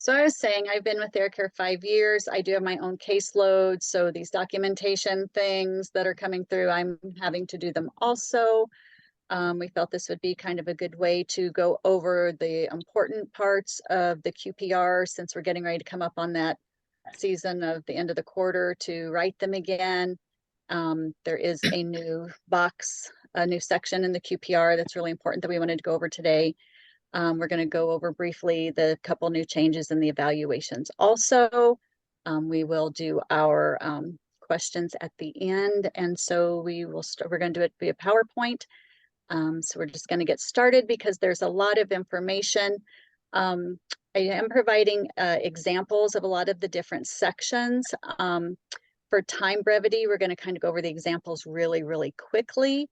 So I was saying, I've been with Theracare 5 years. I do have my own caseload. So these documentation things that are coming through, I'm having to do them also. We felt this would be kind of a good way to go over the important parts of the QPR since we're getting ready to come up on that season of the end of the quarter to write them again. There is a new box, a new section in the QPR that's really important that we wanted to go over today. We're going to go over briefly the couple new changes in the evaluations. Also, we will do our questions at the end. And so we will start, we're going to do it via PowerPoint. So we're just going to get started because there's a lot of information. I am providing examples of a lot of the different sections. For time brevity, we're going to kind of go over the examples really, really quickly.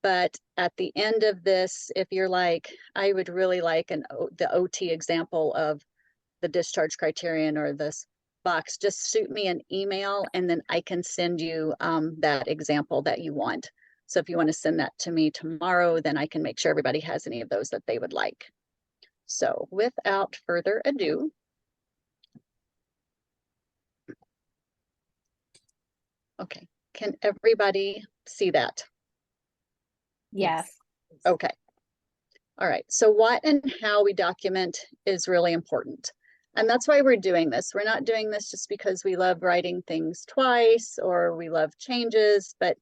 But at the end of this, if you're like, I would really like the OT example of the discharge criterion or this box, just shoot me an email and then I can send you that example that you want. So if you want to send that to me tomorrow, then I can make sure everybody has any of those that they would like. So without further ado, okay, can everybody see that? Yes. Okay. All right. So what and how we document is really important. And that's why we're doing this. We're not doing this just because we love writing things twice or we love changes, but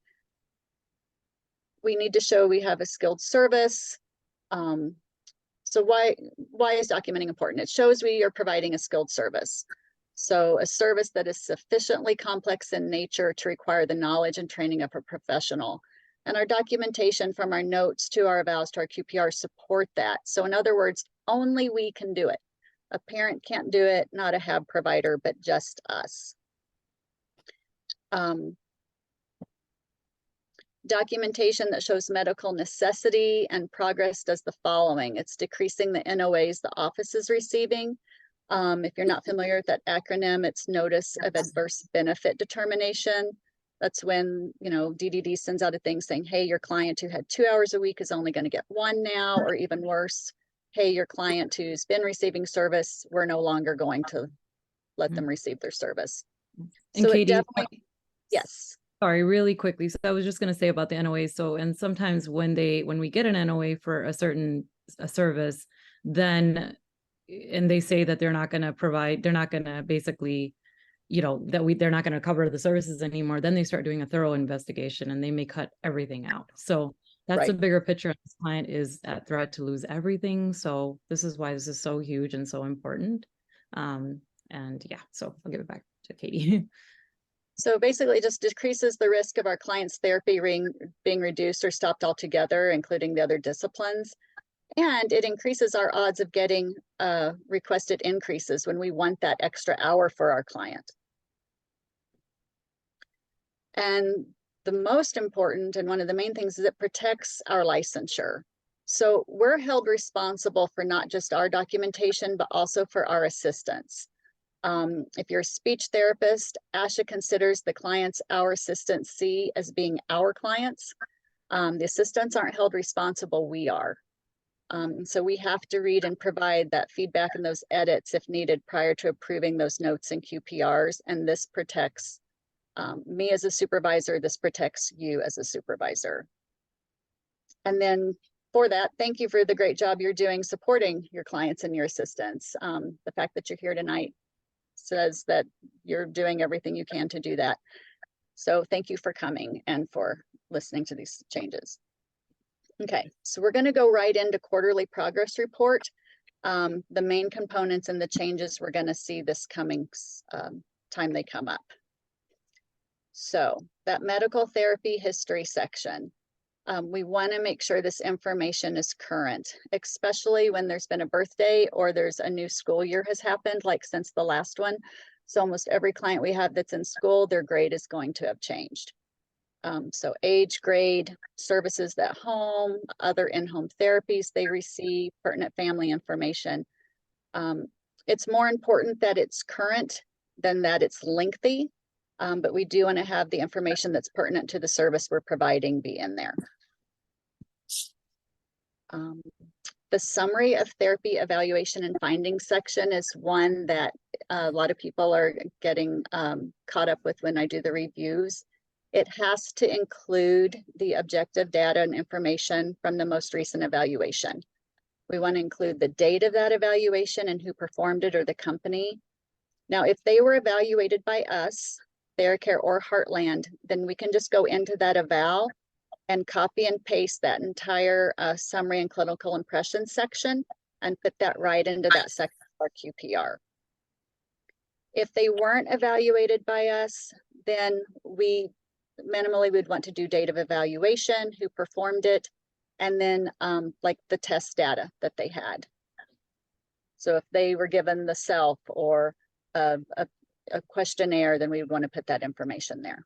we need to show we have a skilled service. So why is documenting important? It shows we are providing a skilled service. So a service that is sufficiently complex in nature to require the knowledge and training of a professional. And our documentation from our notes to our evals to our QPR support that. So in other words, only we can do it. A parent can't do it, not a HAB provider, but just us. Documentation that shows medical necessity and progress does the following. It's decreasing the NOAs the office is receiving. If you're not familiar with that acronym, it's Notice of Adverse Benefit Determination. That's when, you know, DDD sends out a thing saying, hey, your client who had 2 hours a week is only going to get 1 now, or even worse, hey, your client who's been receiving service, we're no longer going to let them receive their service. And so Katie, it definitely, yes. Sorry, really quickly. So I was just going to say about the NOA. So, and sometimes when we get an NOA for a service, then, and they say that they're not going to provide, they're not going to basically, you know, they're not going to cover the services anymore. Then they start doing a thorough investigation and they may cut everything out. So that's a bigger picture. This client is at threat to lose everything. So this is why this is so huge and so important. And yeah, so I'll give it back to Katie. So basically it just decreases the risk of our clients' therapy being reduced or stopped altogether, including the other disciplines. And it increases our odds of getting requested increases when we want that extra hour for our client. And the most important and one of the main things is it protects our licensure. So we're held responsible for not just our documentation, but also for our assistants. If you're a speech therapist, ASHA considers the clients our assistants see as being our clients. The assistants aren't held responsible, we are. So we have to read and provide that feedback and those edits if needed prior to approving those notes and QPRs. And this protects me as a supervisor, this protects you as a supervisor. And then for that, thank you for the great job you're doing supporting your clients and your assistants. The fact that you're here tonight says that you're doing everything you can to do that. So thank you for coming and for listening to these changes. Okay, so we're going to go right into quarterly progress report. The main components and the changes we're going to see this coming time they come up. So that medical therapy history section, we want to make sure this information is current, especially when there's been a birthday or there's a new school year has happened, like since the last one. So almost every client we have that's in school, their grade is going to have changed. So age, grade, services at home, other in-home therapies they receive, pertinent family information. It's more important that it's current than that it's lengthy, but we do want to have the information that's pertinent to the service we're providing be in there. The summary of therapy evaluation and findings section is one that a lot of people are getting caught up with when I do the reviews. It has to include the objective data and information from the most recent evaluation. We want to include the date of that evaluation and who performed it or the company. Now, if they were evaluated by us, Theracare or Heartland, then we can just go into that eval and copy and paste that entire summary and clinical impression section and put that right into that section of our QPR. If they weren't evaluated by us, then we minimally would want to do date of evaluation, who performed it, and then like the test data that they had. So if they were given the self or a questionnaire, then we would want to put that information there.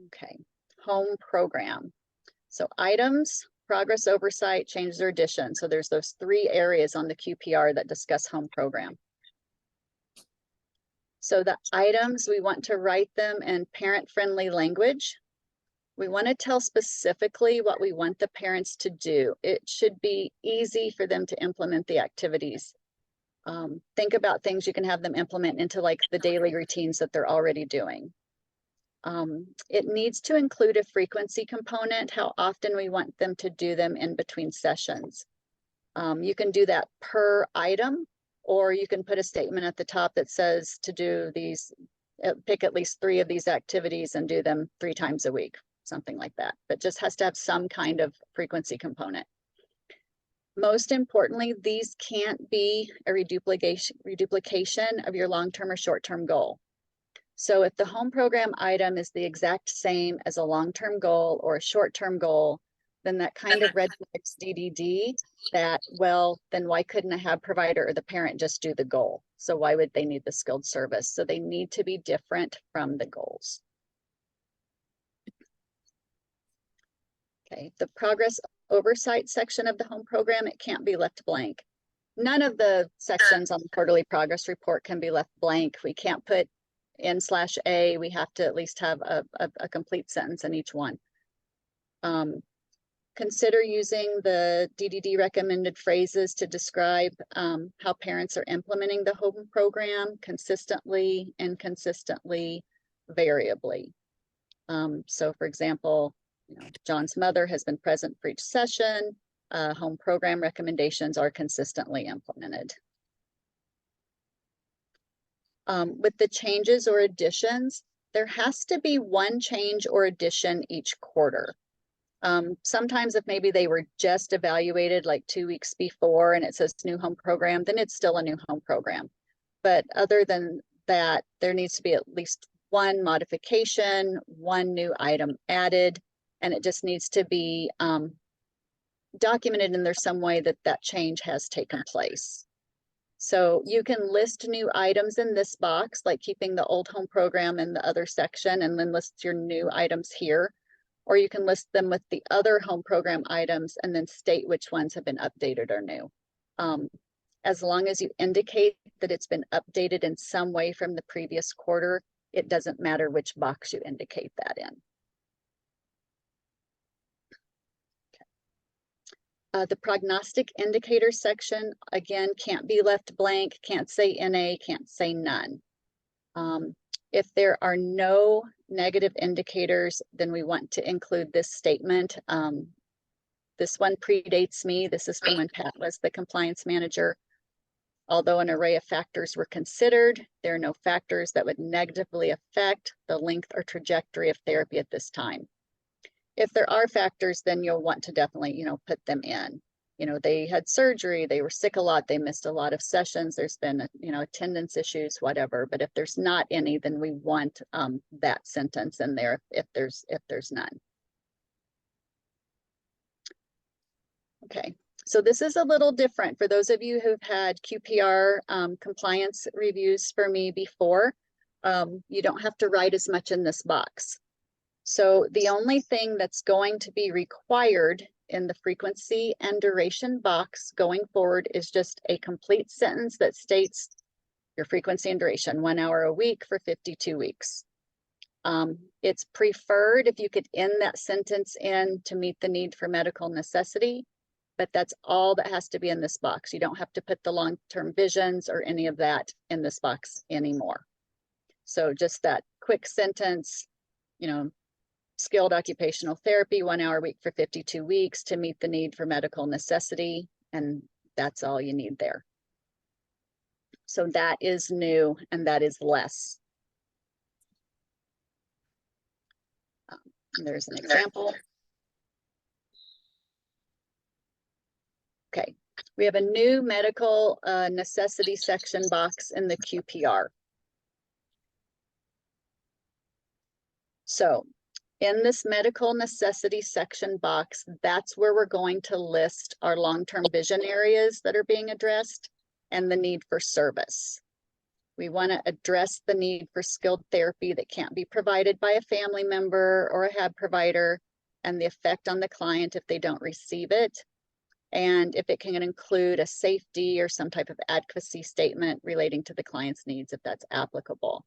Okay, home program. So items, progress, oversight, changes or additions. So there's those 3 areas on the QPR that discuss home program. So the items, we want to write them in parent-friendly language. We want to tell specifically what we want the parents to do. It should be easy for them to implement the activities. Think about things you can have them implement into like the daily routines that they're already doing. It needs to include a frequency component, how often we want them to do them in between sessions. You can do that per item, or you can put a statement at the top that says to do these, pick at least 3 of these activities and do them 3 times a week, something like that. But just has to have some kind of frequency component. Most importantly, these can't be a reduplication of your long-term or short-term goal. So if the home program item is the exact same as a long-term goal or a short-term goal, then that kind of red flags DDD that, well, then why couldn't I have provider or the parent just do the goal? So why would they need the skilled service? So they need to be different from the goals. Okay, the progress oversight section of the home program, it can't be left blank. None of the sections on the quarterly progress report can be left blank. We can't put N/A, we have to at least have a complete sentence in each one. Consider using the DDD recommended phrases to describe how parents are implementing the home program consistently, inconsistently, variably. So for example, John's mother has been present for each session. Home program recommendations are consistently implemented. With the changes or additions, there has to be 1 change or addition each quarter. Sometimes if maybe they were just evaluated like 2 weeks before and it says new home program, then it's still a new home program. But other than that, there needs to be at least 1 modification, 1 new item added, and it just needs to be documented in there some way that that change has taken place. So you can list new items in this box, like keeping the old home program in the other section and then list your new items here. Or you can list them with the other home program items and then state which ones have been updated or new. As long as you indicate that it's been updated in some way from the previous quarter, it doesn't matter which box you indicate that in. The prognostic indicator section, again, can't be left blank, can't say NA, can't say none. If there are no negative indicators, then we want to include this statement. This one predates me. This is from when Pat was the compliance manager. Although an array of factors were considered, there are no factors that would negatively affect the length or trajectory of therapy at this time. If there are factors, then you'll want to definitely, put them in. They had surgery, they were sick a lot, they missed a lot of sessions, there's been, attendance issues, whatever. But if there's not any, then we want that sentence in there if there's none. Okay, so this is a little different for those of you who've had QPR compliance reviews for me before. You don't have to write as much in this box. So the only thing that's going to be required in the frequency and duration box going forward is just a complete sentence that states your frequency and duration, 1 hour a week for 52 weeks. It's preferred if you could end that sentence in to meet the need for medical necessity, but that's all that has to be in this box. You don't have to put the long-term visions or any of that in this box anymore. So just that quick sentence, you know, skilled occupational therapy, 1 hour a week for 52 weeks to meet the need for medical necessity. And that's all you need there. So that is new and that is less. There's an example. Okay, we have a new medical necessity section box in the QPR. So in this medical necessity section box, that's where we're going to list our long-term vision areas that are being addressed and the need for service. We want to address the need for skilled therapy that can't be provided by a family member or a HAB provider, and the effect on the client if they don't receive it. And if it can include a safety or some type of advocacy statement relating to the client's needs, if that's applicable.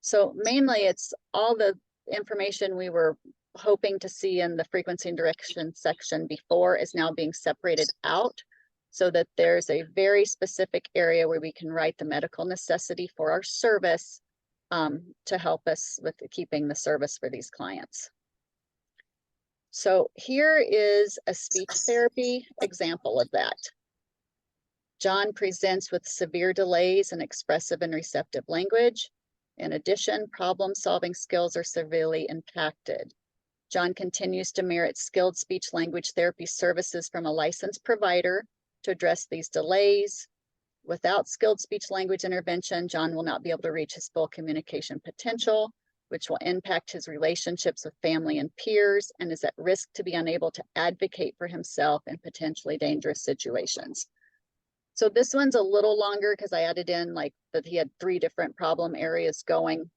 So mainly it's all the information we were hoping to see in the frequency and direction section before is now being separated out so that there's a very specific area where we can write the medical necessity for our service to help us with keeping the service for these clients. So here is a speech therapy example of that. John presents with severe delays in expressive and receptive language. In addition, problem-solving skills are severely impacted. John continues to merit skilled speech language therapy services from a licensed provider to address these delays. Without skilled speech language intervention, John will not be able to reach his full communication potential, which will impact his relationships with family and peers, and is at risk to be unable to advocate for himself in potentially dangerous situations. So this one's a little longer because I added in like that he had 3 different problem areas going,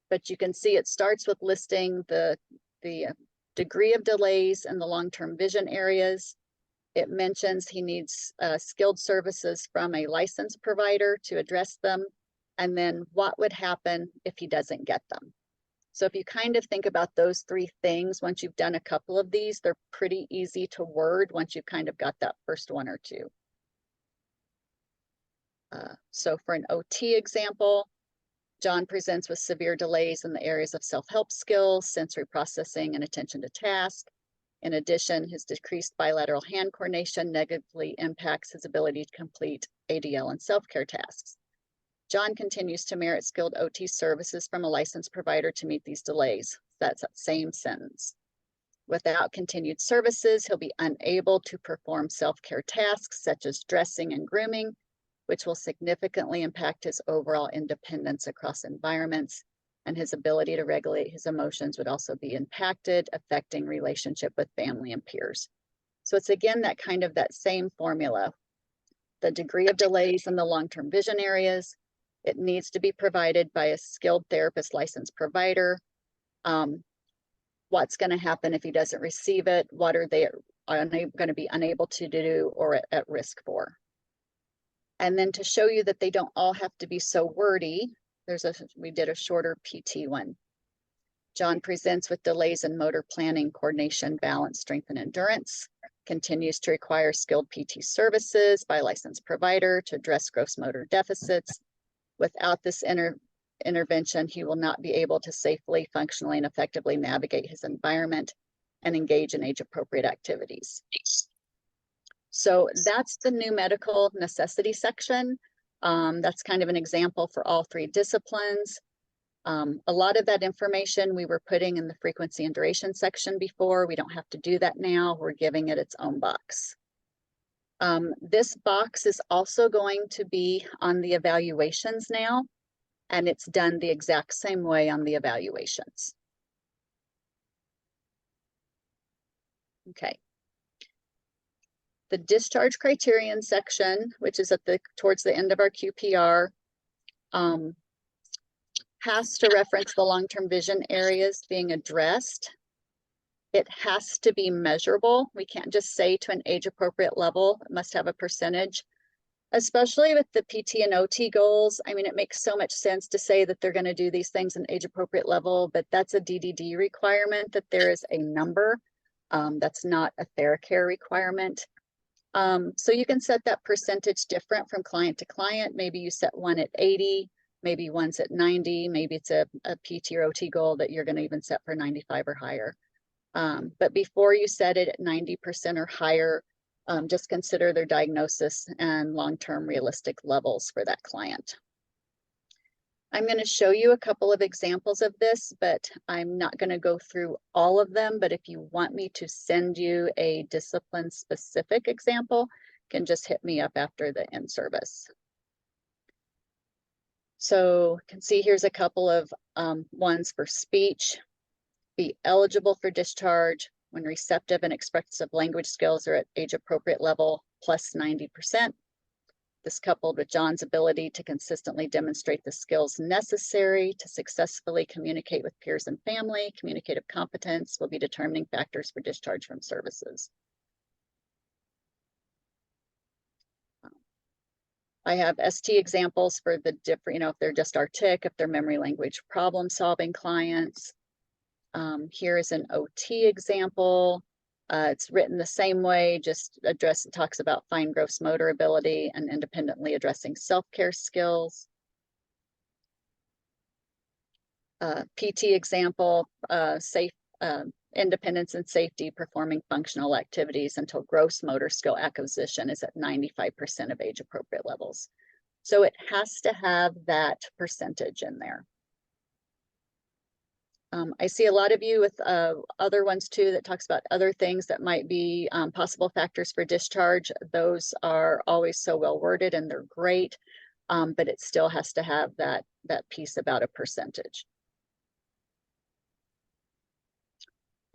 but you can see it starts with listing the degree of delays in the long-term vision areas. It mentions he needs skilled services from a licensed provider to address them, and then what would happen if he doesn't get them. So if you kind of think about those 3 things, once you've done a couple of these, they're pretty easy to word once you've kind of got that first 1 or 2. So for an OT example, John presents with severe delays in the areas of self-help skills, sensory processing, and attention to task. In addition, his decreased bilateral hand coordination negatively impacts his ability to complete ADL and self-care tasks. John continues to merit skilled OT services from a licensed provider to meet these delays. That's that same sentence. Without continued services, he'll be unable to perform self-care tasks such as dressing and grooming, which will significantly impact his overall independence across environments, and his ability to regulate his emotions would also be impacted, affecting relationship with family and peers. So it's again that kind of that same formula. The degree of delays in the long-term vision areas, it needs to be provided by a skilled therapist licensed provider. What's going to happen if he doesn't receive it? What are they going to be unable to do or at risk for? And then to show you that they don't all have to be so wordy, we did a shorter PT one. John presents with delays in motor planning, coordination, balance, strength, and endurance. Continues to require skilled PT services by a licensed provider to address gross motor deficits. Without this intervention, he will not be able to safely, functionally, and effectively navigate his environment and engage in age-appropriate activities. So that's the new medical necessity section. That's kind of an example for all 3 disciplines. A lot of that information we were putting in the frequency and duration section before. We don't have to do that now. We're giving it its own box. This box is also going to be on the evaluations now, and it's done the exact same way on the evaluations. Okay. The discharge criterion section, which is towards the end of our QPR, has to reference the long-term vision areas being addressed. It has to be measurable. We can't just say to an age-appropriate level, it must have a percentage. Especially with the PT and OT goals. I mean, it makes so much sense to say that they're going to do these things in age appropriate level, but that's a DDD requirement, that there is a number. That's not a Theracare requirement. So you can set that percentage different from client to client. Maybe you set one at 80, maybe one's at 90, maybe it's a PT or OT goal that you're going to even set for 95 or higher. But before you set it at 90% or higher, just consider their diagnosis and long-term realistic levels for that client. I'm going to show you a couple of examples of this, but I'm not going to go through all of them. But if you want me to send you a discipline-specific example, you can just hit me up after the in-service. So you can see here's a couple of ones for speech. Be eligible for discharge when receptive and expressive language skills are at age appropriate level plus 90%. This coupled with John's ability to consistently demonstrate the skills necessary to successfully communicate with peers and family, communicative competence will be determining factors for discharge from services. I have ST examples for the different, if they're just artic, if they're memory language problem solving clients. Here is an OT example. It's written the same way, just talks about fine gross motor ability and independently addressing self-care skills. PT example, independence and safety, performing functional activities until gross motor skill acquisition is at 95% of age appropriate levels. So it has to have that percentage in there. I see a lot of you with other ones too that talks about other things that might be possible factors for discharge. Those are always so well worded and they're great, but it still has to have that piece about a percentage.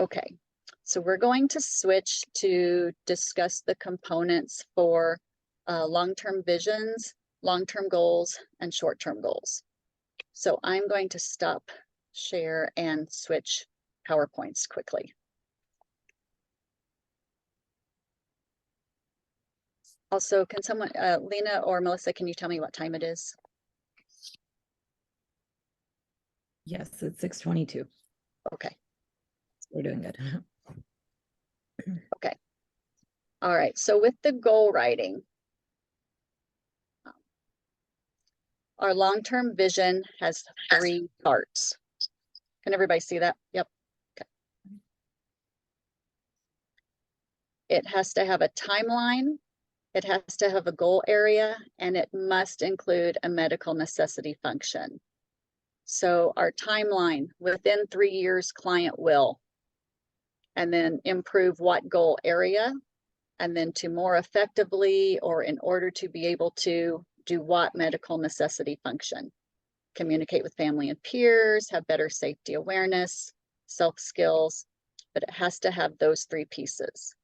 Okay, so we're going to switch to discuss the components for long-term visions, long-term goals, and short-term goals. So I'm going to stop share and switch PowerPoints quickly. Also, can someone, Lena or Melissa, can you tell me what time it is? Yes, it's 6:22. Okay. We're doing good. Okay. All right. So with the goal writing, our long-term vision has 3 parts. Can everybody see that? Yep. Okay. It has to have a timeline. It has to have a goal area, and it must include a medical necessity function. So our timeline, within 3 years, client will, and then improve what goal area, and then to more effectively or in order to be able to do what medical necessity function. Communicate with family and peers, have better safety awareness, self skills, but it has to have those 3 pieces.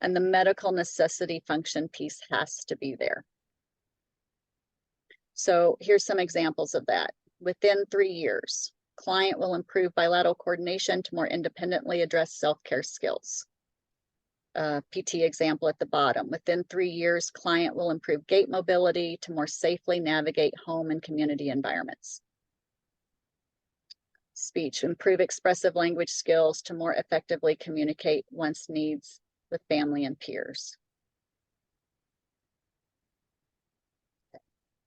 And the medical necessity function piece has to be there. So here's some examples of that. Within 3 years, client will improve bilateral coordination to more independently address self-care skills. PT example at the bottom. Within 3 years, client will improve gait mobility to more safely navigate home and community environments. Speech, improve expressive language skills to more effectively communicate one's needs with family and peers.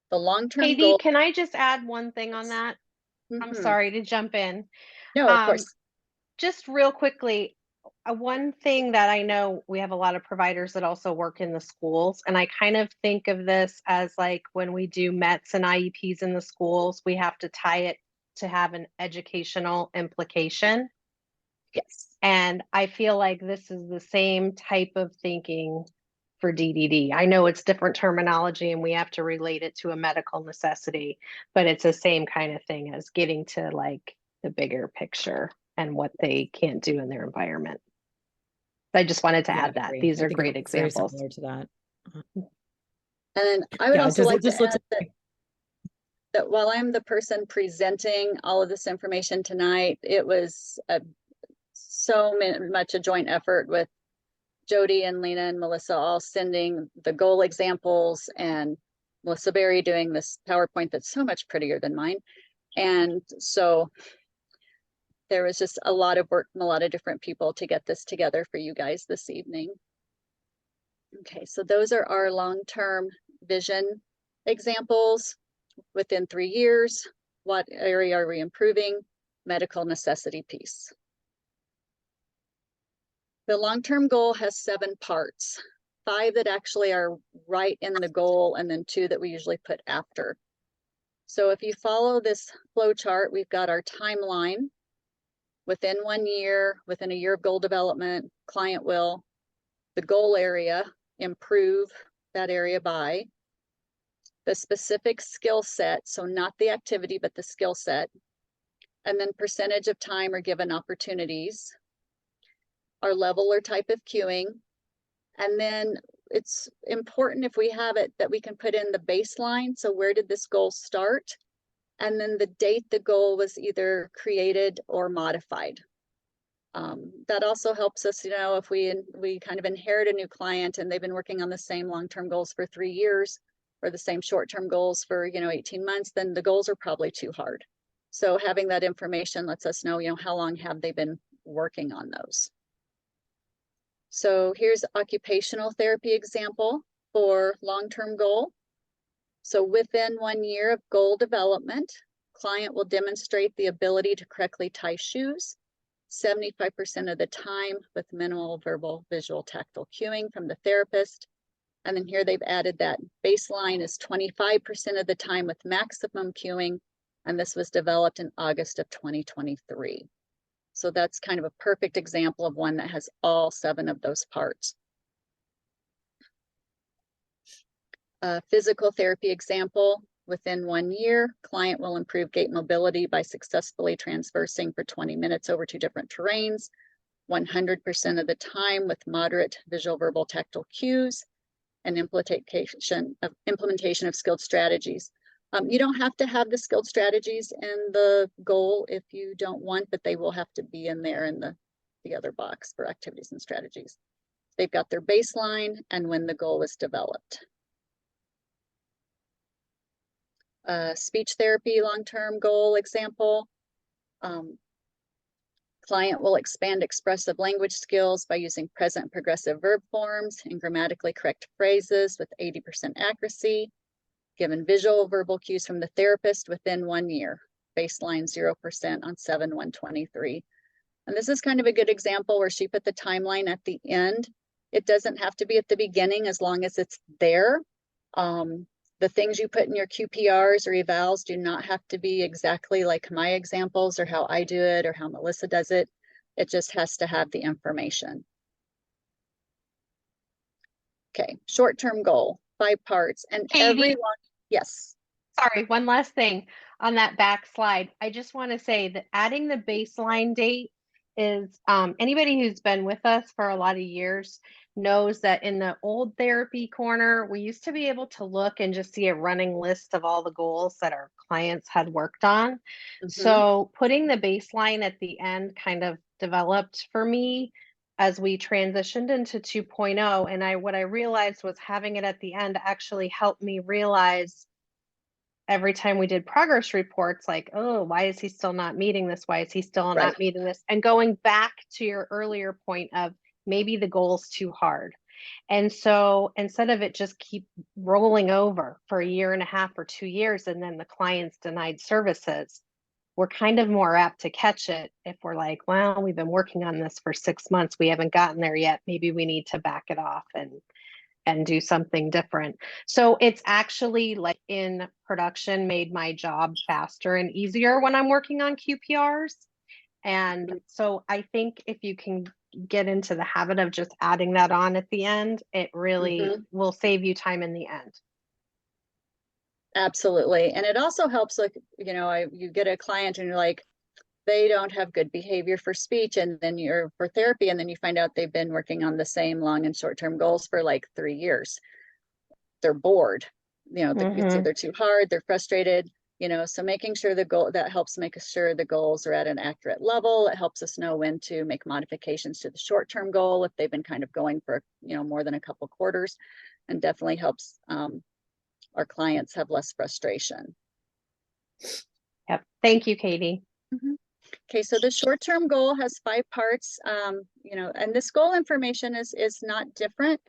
The long-term Katie, goal. can I just add one thing on that? I'm sorry to jump in. No, of course. Just real quickly, one thing that I know, we have a lot of providers that also work in the schools, and I kind of think of this as like when we do METs and IEPs in the schools, we have to tie it to have an educational implication. Yes. And I feel like this is the same type of thinking for DDD. I know it's different terminology and we have to relate it to a medical necessity, but it's the same kind of thing as getting to like the bigger picture and what they can't do in their environment. I just wanted to add that. These are great examples. Very similar to that. And I would also like to add like that while I'm the person presenting all of this information tonight, it was so much a joint effort with Jody and Lena and Melissa all sending the goal examples, and Melissa Berry doing this PowerPoint that's so much prettier than mine. And so there was just a lot of work from a lot of different people to get this together for you guys this evening. Okay, so those are our long-term vision examples. Within 3 years, what area are we improving? Medical necessity piece. The long-term goal has 7 parts, 5 that actually are right in the goal, and then 2 that we usually put after. So if you follow this flow chart, we've got our timeline. Within 1 year, within a year of goal development, client will, the goal area, improve that area by, the specific skill set, so not the activity, but the skill set, and then percentage of time or given opportunities, our level or type of queuing, and then it's important, if we have it, that we can put in the baseline. So where did this goal start? And then the date the goal was either created or modified. That also helps us, you know, if we kind of inherit a new client and they've been working on the same long-term goals for 3 years, or the same short-term goals for, you know, 18 months, then the goals are probably too hard. So having that information lets us know, you know, how long have they been working on those. So here's occupational therapy example for long-term goal. So within 1 year of goal development, client will demonstrate the ability to correctly tie shoes 75% of the time with minimal verbal, visual, tactile cueing from the therapist. And then here they've added that baseline is 25% of the time with maximum cueing. And this was developed in August of 2023. So that's kind of a perfect example of one that has all 7 of those parts. Physical therapy example, within 1 year, client will improve gait mobility by successfully transversing for 20 minutes over 2 different terrains, 100% of the time with moderate visual, verbal, tactile cues, and implementation of skilled strategies. You don't have to have the skilled strategies in the goal if you don't want, but they will have to be in there in the other box for activities and strategies. They've got their baseline and when the goal was developed. Speech therapy long-term goal example. Client will expand expressive language skills by using present and progressive verb forms and grammatically correct phrases with 80% accuracy, given visual verbal cues from the therapist within 1 year, baseline 0% on 7/1/23. And this is kind of a good example where she put the timeline at the end. It doesn't have to be at the beginning as long as it's there. The things you put in your QPRs or evals do not have to be exactly like my examples or how I do it or how Melissa does it. It just has to have the information. Okay, short-term goal, 5 parts, and Katie, everyone, yes. Sorry, one last thing on that back slide. I just want to say that adding the baseline date is, anybody who's been with us for a lot of years knows that in the old therapy corner, we used to be able to look and just see a running list of all the goals that our clients had worked on. So putting the baseline at the end kind of developed for me as we transitioned into 2.0. And what I realized was having it at the end actually helped me realize every time we did progress reports, like, oh, why is he still not meeting this? Why is he still not meeting this? And going back to your earlier point of maybe the goal's too hard. And so instead of it just keep rolling over for 1.5 years or 2 years, and then the client's denied services, we're kind of more apt to catch it if we're like, well, we've been working on this for 6 months. We haven't gotten there yet. Maybe we need to back it off and do something different. So it's actually, like, in production, made my job faster and easier when I'm working on QPRs. And so I think if you can get into the habit of just adding that on at the end, it really will save you time in the end. Absolutely. And it also helps, like, you know, you get a client and you're like, they don't have good behavior for speech, and then you're for therapy, and then you find out they've been working on the same long and short-term goals for like 3 years. They're bored, you know, it's either too hard, they're frustrated. So making sure the goal, that helps make sure the goals are at an accurate level. It helps us know when to make modifications to the short-term goal if they've been kind of going for, more than a couple quarters, and definitely helps our clients have less frustration. Yep. Thank you, Katie. Okay, so the short-term goal has 5 parts, and this goal information is not different.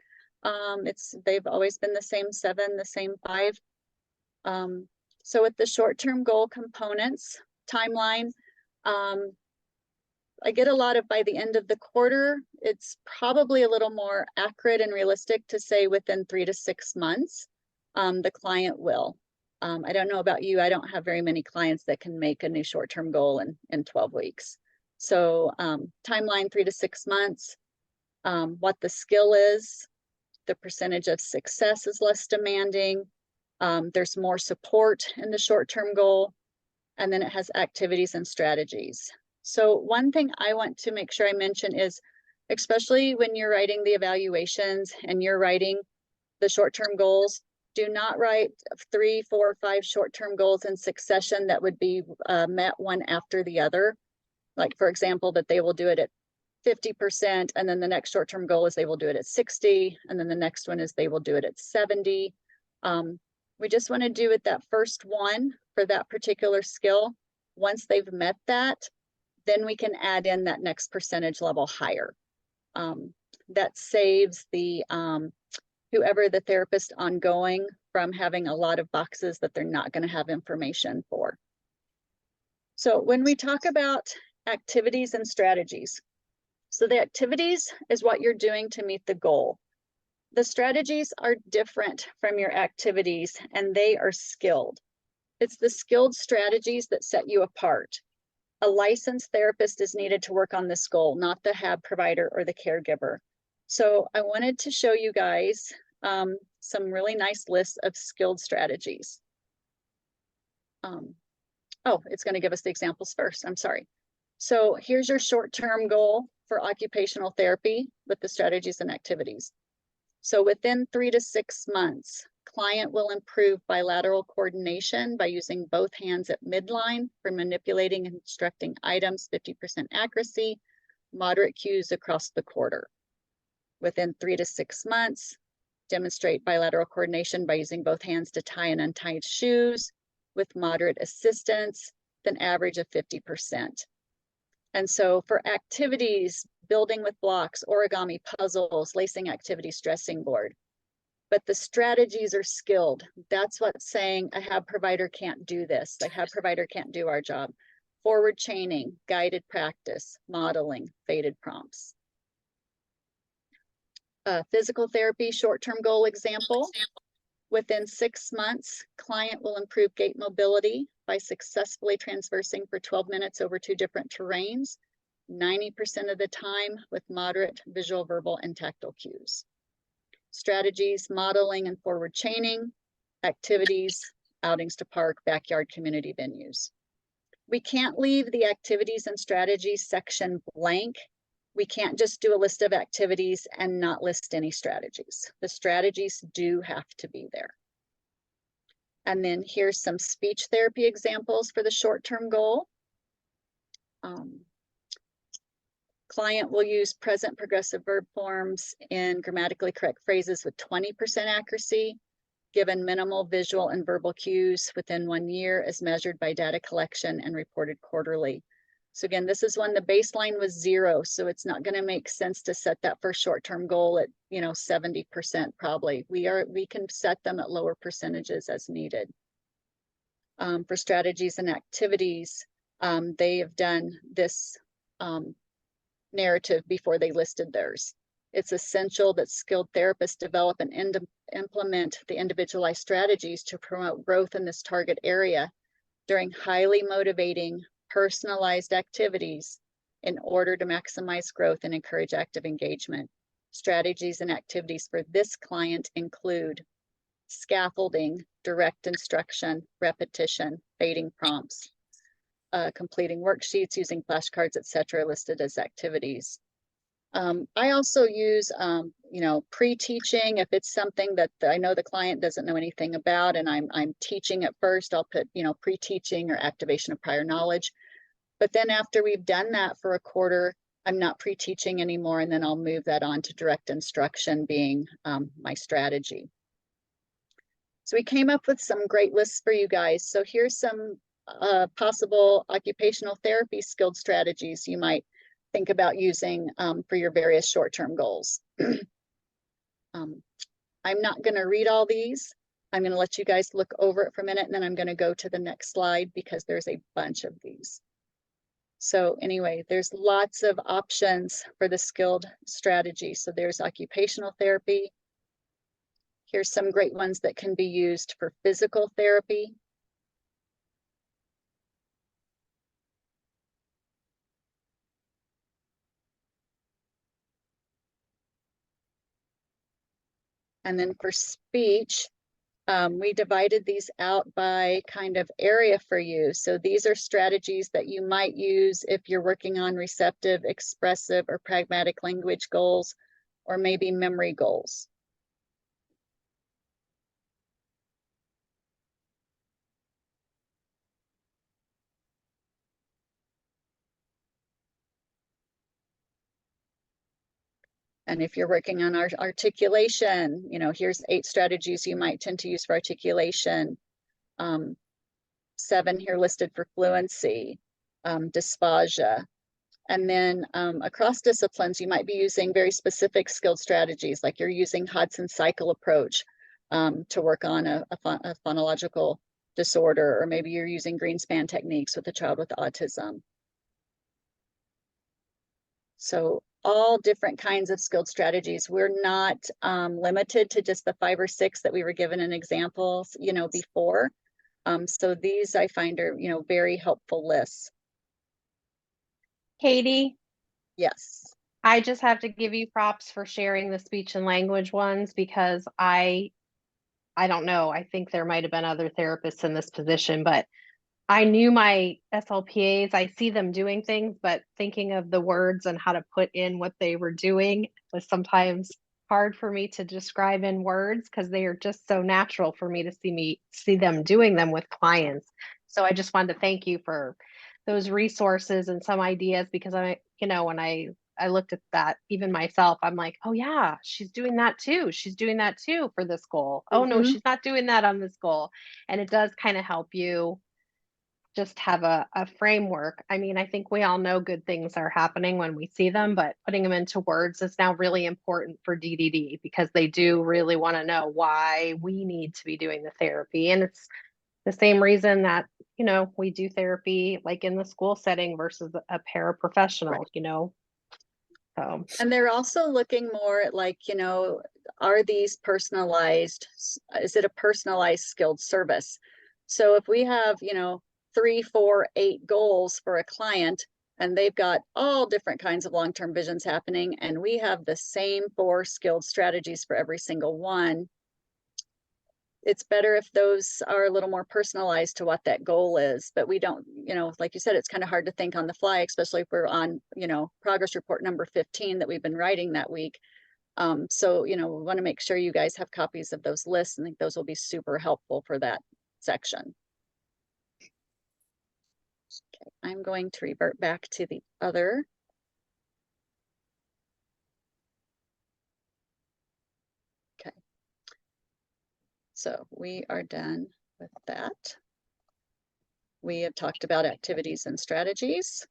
They've always been the same 7, the same 5. So with the short-term goal components, timeline, I get a lot of by the end of the quarter. It's probably a little more accurate and realistic to say within 3 to 6 months, the client will. I don't know about you. I don't have very many clients that can make a new short-term goal in 12 weeks. So timeline 3 to 6 months, what the skill is, the percentage of success is less demanding. There's more support in the short-term goal, and then it has activities and strategies. So one thing I want to make sure I mention is, especially when you're writing the evaluations and you're writing the short-term goals, do not write 3, 4, 5 short-term goals in succession that would be met one after the other. Like, for example, that they will do it at 50%, and then the next short-term goal is they will do it at 60, and then the next one is they will do it at 70. We just want to do it that first one for that particular skill. Once they've met that, then we can add in that next percentage level higher. That saves the whoever the therapist ongoing from having a lot of boxes that they're not going to have information for. So when we talk about activities and strategies, so the activities is what you're doing to meet the goal. The strategies are different from your activities, and they are skilled. It's the skilled strategies that set you apart. A licensed therapist is needed to work on this goal, not the HAB provider or the caregiver. So I wanted to show you guys some really nice lists of skilled strategies. Oh, it's going to give us the examples first. I'm sorry. So here's your short-term goal for occupational therapy with the strategies and activities. So within 3 to 6 months, client will improve bilateral coordination by using both hands at midline for manipulating and constructing items, 50% accuracy, moderate cues across the quarter. Within 3 to 6 months, demonstrate bilateral coordination by using both hands to tie and untie shoes with moderate assistance, then average of 50%. And so for activities, building with blocks, origami, puzzles, lacing activities, dressing board. But the strategies are skilled. That's what's saying a HAB provider can't do this. The HAB provider can't do our job. Forward chaining, guided practice, modeling, faded prompts. Physical therapy short-term goal example. Within 6 months, client will improve gait mobility by successfully transversing for 12 minutes over 2 different terrains, 90% of the time with moderate visual, verbal, and tactile cues. Strategies, modeling and forward chaining, activities, outings to park, backyard, community venues. We can't leave the activities and strategies section blank. We can't just do a list of activities and not list any strategies. The strategies do have to be there. And then here's some speech therapy examples for the short-term goal. Client will use present progressive verb forms in grammatically correct phrases with 20% accuracy, given minimal visual and verbal cues within 1 year as measured by data collection and reported quarterly. So again, this is when the baseline was 0, so it's not going to make sense to set that for short-term goal at 70% probably. We can set them at lower percentages as needed. For strategies and activities, they have done this narrative before they listed theirs. It's essential that skilled therapists develop and implement the individualized strategies to promote growth in this target area during highly motivating, personalized activities in order to maximize growth and encourage active engagement. Strategies and activities for this client include scaffolding, direct instruction, repetition, fading prompts, completing worksheets using flashcards, etc., listed as activities. I also use, you know, pre-teaching. If it's something that I know the client doesn't know anything about and I'm teaching at first, I'll put, you know, pre-teaching or activation of prior knowledge. But then after we've done that for a quarter, I'm not pre-teaching anymore, and then I'll move that on to direct instruction being my strategy. So we came up with some great lists for you guys. So here's some possible occupational therapy skilled strategies you might think about using for your various short-term goals. I'm not going to read all these. I'm going to let you guys look over it for a minute, and then I'm going to go to the next slide because there's a bunch of these. So anyway, there's lots of options for the skilled strategy. So there's occupational therapy. Here's some great ones that can be used for physical therapy. And then for speech, we divided these out by kind of area for you. So these are strategies that you might use if you're working on receptive, expressive, or pragmatic language goals, or maybe memory goals. And if you're working on articulation, you know, here's 8 strategies you might tend to use for articulation. 7 here listed for fluency, dysphagia. And then across disciplines, you might be using very specific skilled strategies, like you're using Hodson cycle approach to work on a phonological disorder, or maybe you're using Greenspan techniques with a child with autism. So all different kinds of skilled strategies. We're not limited to just the 5 or 6 that we were given in examples, you know, before. So these I find are, you know, very helpful lists. Katie, Yes. I just have to give you props for sharing the speech and language ones, because I don't know, I think there might have been other therapists in this position, but I knew my SLPAs, I see them doing things, but thinking of the words and how to put in what they were doing was sometimes hard for me to describe in words, because they are just so natural for me to see them doing them with clients. So I just wanted to thank you for those resources and some ideas, because you know, when I looked at that, even myself, I'm like, oh yeah, she's doing that too. She's doing that too for this goal. Oh no, she's not doing that on this goal. And it does kind of help you just have a framework. I mean, I think we all know good things are happening when we see them, but putting them into words is now really important for DDD, because they do really want to know why we need to be doing the therapy. And it's the same reason that, you know, we do therapy like in the school setting versus a paraprofessional, right, you know. So, and they're also looking more at, like, you know, are these personalized? Is it a personalized skilled service? So if we have, you know, 3, 4, 8 goals for a client, and they've got all different kinds of long-term visions happening, and we have the same 4 skilled strategies for every single one, it's better if those are a little more personalized to what that goal is. But we don't, you know, like you said, it's kind of hard to think on the fly, especially if we're on, you know, progress report number 15 that we've been writing that week. So, you know, we want to make sure you guys have copies of those lists, and I think those will be super helpful for that section. Okay, I'm going to revert back to the other. Okay. So we are done with that. We have talked about activities and strategies.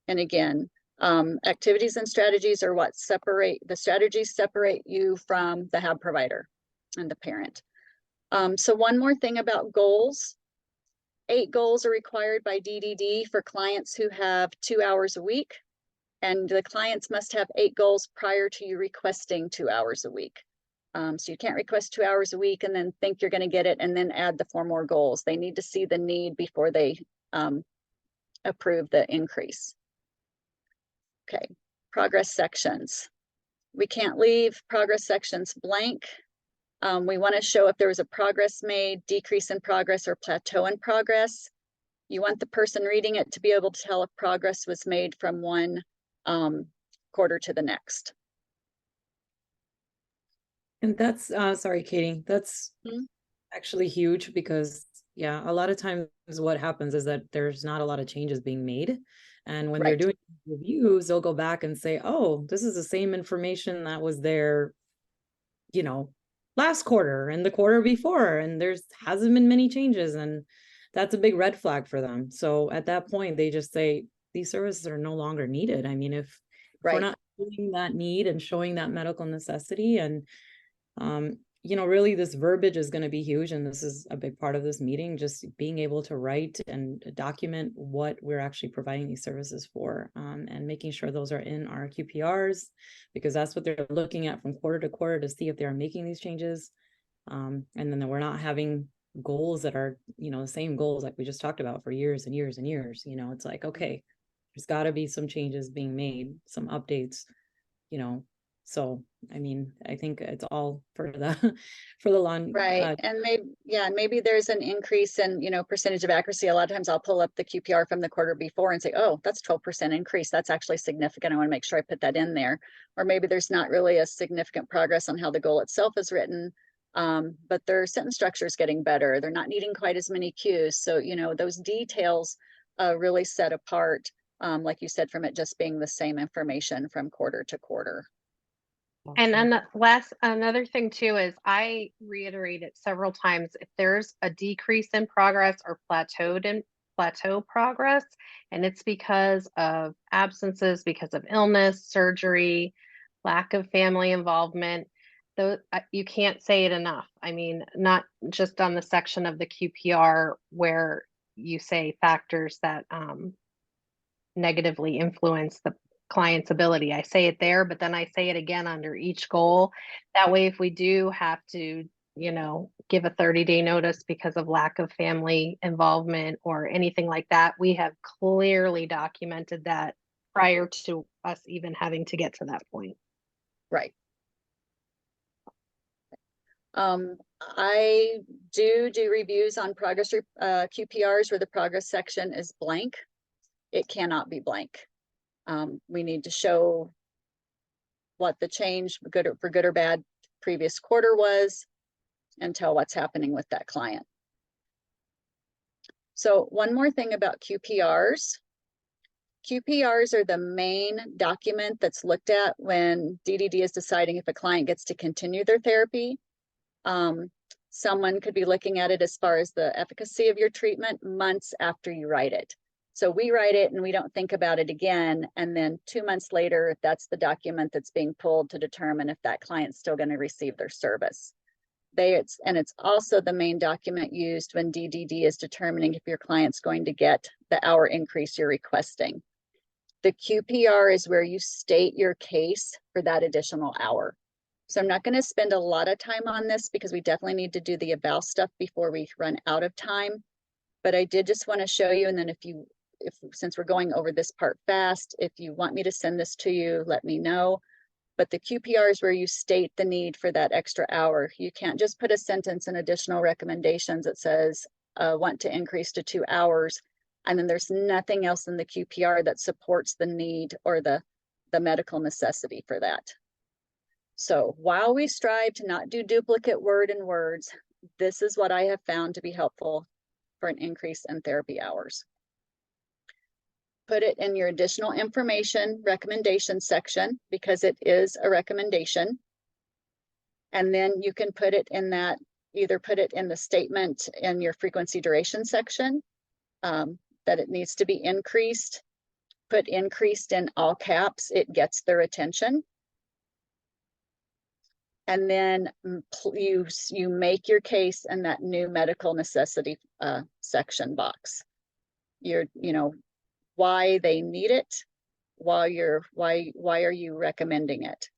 And again, activities and strategies are what separate, the strategies separate you from the HAB provider and the parent. So one more thing about goals. 8 goals are required by DDD for clients who have 2 hours a week, and the clients must have 8 goals prior to you requesting 2 hours a week. So you can't request 2 hours a week and then think you're going to get it and then add the 4 more goals. They need to see the need before they approve the increase. Okay, progress sections. We can't leave progress sections blank. We want to show if there was a progress made, decrease in progress, or plateau in progress. You want the person reading it to be able to tell if progress was made from one quarter to the next. And that's, sorry, Katie, that's Mhm. actually huge because, yeah, a lot of times what happens is that there's not a lot of changes being made. And when they're Right. doing reviews, they'll go back and say, oh, this is the same information that was there, you know, last quarter and the quarter before, and there's hasn't been many changes. And that's a big red flag for them. So at that point, they just say, these services are no longer needed. I mean, if we're Right. not showing that need and showing that medical necessity, and you know, really this verbiage is going to be huge. And this is a big part of this meeting, just being able to write and document what we're actually providing these services for, and making sure those are in our QPRs, because that's what they're looking at from quarter to quarter to see if they are making these changes. And then that we're not having goals that are, you know, the same goals like we just talked about for years and years and years. You know, it's like, okay, there's got to be some changes being made, some updates, you know. So, I mean, I think it's all for the for the long. Right. And maybe there's an increase in, you know, percentage of accuracy. A lot of times I'll pull up the QPR from the quarter before and say, oh, that's 12% increase. That's actually significant. I want to make sure I put that in there. Or maybe there's not really a significant progress on how the goal itself is written. But their sentence structure is getting better. They're not needing quite as many cues. So, you know, those details really set apart, like you said, from it just being the same information from quarter to quarter. And another thing too is I reiterate it several times. If there's a decrease in progress or plateau progress, and it's because of absences, because of illness, surgery, lack of family involvement, though you can't say it enough. I mean, not just on the section of the QPR where you say factors that negatively influence the client's ability. I say it there, but then I say it again under each goal. That way, if we do have to, you know, give a 30-day notice because of lack of family involvement or anything like that, we have clearly documented that prior to us even having to get to that point. Right. I do reviews on progress QPRs where the progress section is blank. It cannot be blank. We need to show what the change, for good or bad, previous quarter was, and tell what's happening with that client. So one more thing about QPRs. QPRs are the main document that's looked at when DDD is deciding if a client gets to continue their therapy. Someone could be looking at it as far as the efficacy of your treatment months after you write it. So we write it and we don't think about it again. And then 2 months later, that's the document that's being pulled to determine if that client's still going to receive their service. It's also the main document used when DDD is determining if your client's going to get the hour increase you're requesting. The QPR is where you state your case for that additional hour. So I'm not going to spend a lot of time on this because we definitely need to do the eval stuff before we run out of time. But I did just want to show you, and then since we're going over this part fast, if you want me to send this to you, let me know. But the QPR is where you state the need for that extra hour. You can't just put a sentence in additional recommendations that says, want to increase to 2 hours. And then there's nothing else in the QPR that supports the need or the medical necessity for that. So while we strive to not do duplicate word and words, this is what I have found to be helpful for an increase in therapy hours. Put it in your additional information recommendation section because it is a recommendation. And then you can put it in that, either put it in the statement in your frequency duration section, that it needs to be increased. Put increased in all caps, it gets their attention. And then you make your case in that new medical necessity section box. You know, why they need it, why are you recommending it?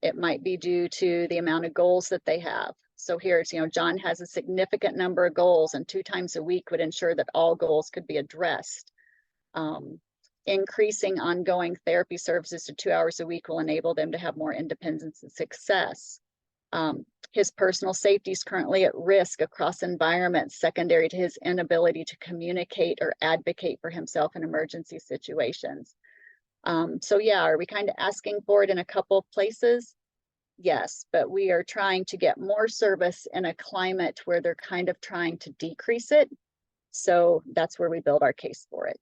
It might be due to the amount of goals that they have. So here it's, you know, John has a significant number of goals and 2 times a week would ensure that all goals could be addressed. Increasing ongoing therapy services to 2 hours a week will enable them to have more independence and success. His personal safety is currently at risk across environments secondary to his inability to communicate or advocate for himself in emergency situations. So yeah, are we kind of asking for it in a couple of places? Yes, but we are trying to get more service in a climate where they're kind of trying to decrease it. So that's where we build our case for it.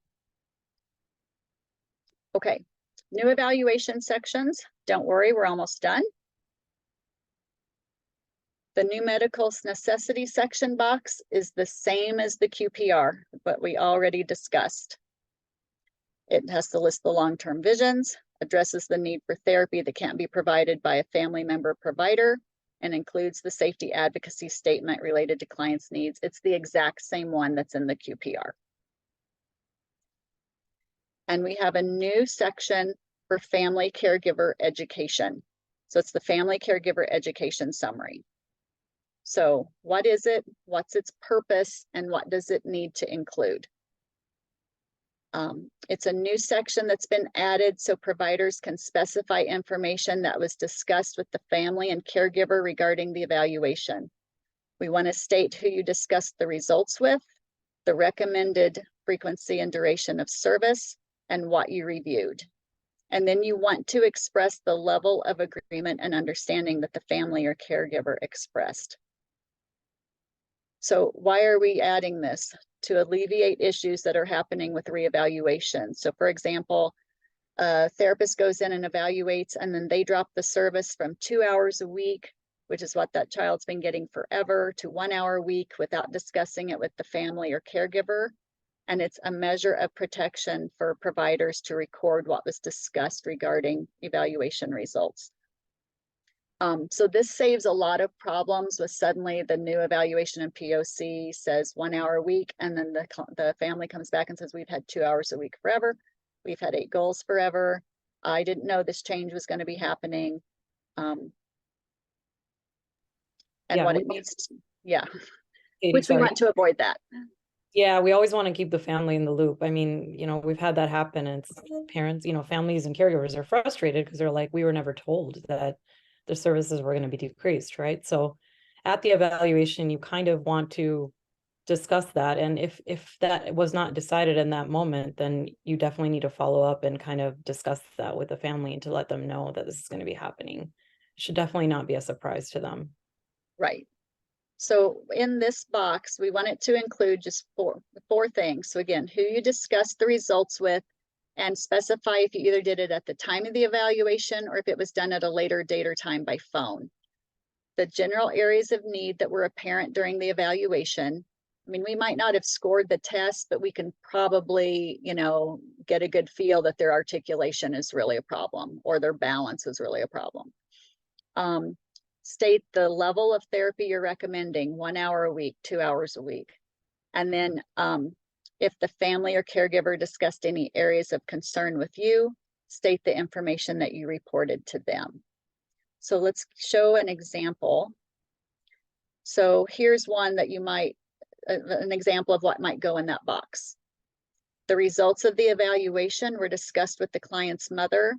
Okay, new evaluation sections. Don't worry, we're almost done. The new medical necessity section box is the same as the QPR, but we already discussed. It has to list the long-term visions, addresses the need for therapy that can't be provided by a family member provider, and includes the safety advocacy statement related to clients' needs. It's the exact same one that's in the QPR. And we have a new section for family caregiver education. So it's the family caregiver education summary. So what is it? What's its purpose? And what does it need to include? It's a new section that's been added so providers can specify information that was discussed with the family and caregiver regarding the evaluation. We want to state who you discussed the results with, the recommended frequency and duration of service, and what you reviewed. And then you want to express the level of agreement and understanding that the family or caregiver expressed. So why are we adding this? To alleviate issues that are happening with reevaluation. So for example, a therapist goes in and evaluates, and then they drop the service from 2 hours a week, which is what that child's been getting forever, to 1 hour a week without discussing it with the family or caregiver. And it's a measure of protection for providers to record what was discussed regarding evaluation results. So this saves a lot of problems with suddenly the new evaluation in POC says 1 hour a week, and then the family comes back and says, we've had 2 hours a week forever. We've had 8 goals forever. I didn't know this change was going to be happening. And Yeah, what it needs to, yeah, which we sorry. want to avoid that. Yeah, we always want to keep the family in the loop. I mean, you know, we've had that happen, and it's parents, you know, families and caregivers are frustrated because they're like, we were never told that the services were going to be decreased, right? So at the evaluation, you kind of want to discuss that. And if that was not decided in that moment, then you definitely need to follow up and kind of discuss that with the family and to let them know that this is going to be happening. It should definitely not be a surprise to them. Right. So in this box, we want it to include just four things. So again, who you discussed the results with, and specify if you either did it at the time of the evaluation or if it was done at a later date or time by phone. The general areas of need that were apparent during the evaluation. I mean, we might not have scored the test, but we can probably, you know, get a good feel that their articulation is really a problem or their balance is really a problem. State the level of therapy you're recommending, 1 hour a week, 2 hours a week. And then if the family or caregiver discussed any areas of concern with you, state the information that you reported to them. So let's show an example. So here's one that you might, an example of what might go in that box. The results of the evaluation were discussed with the client's mother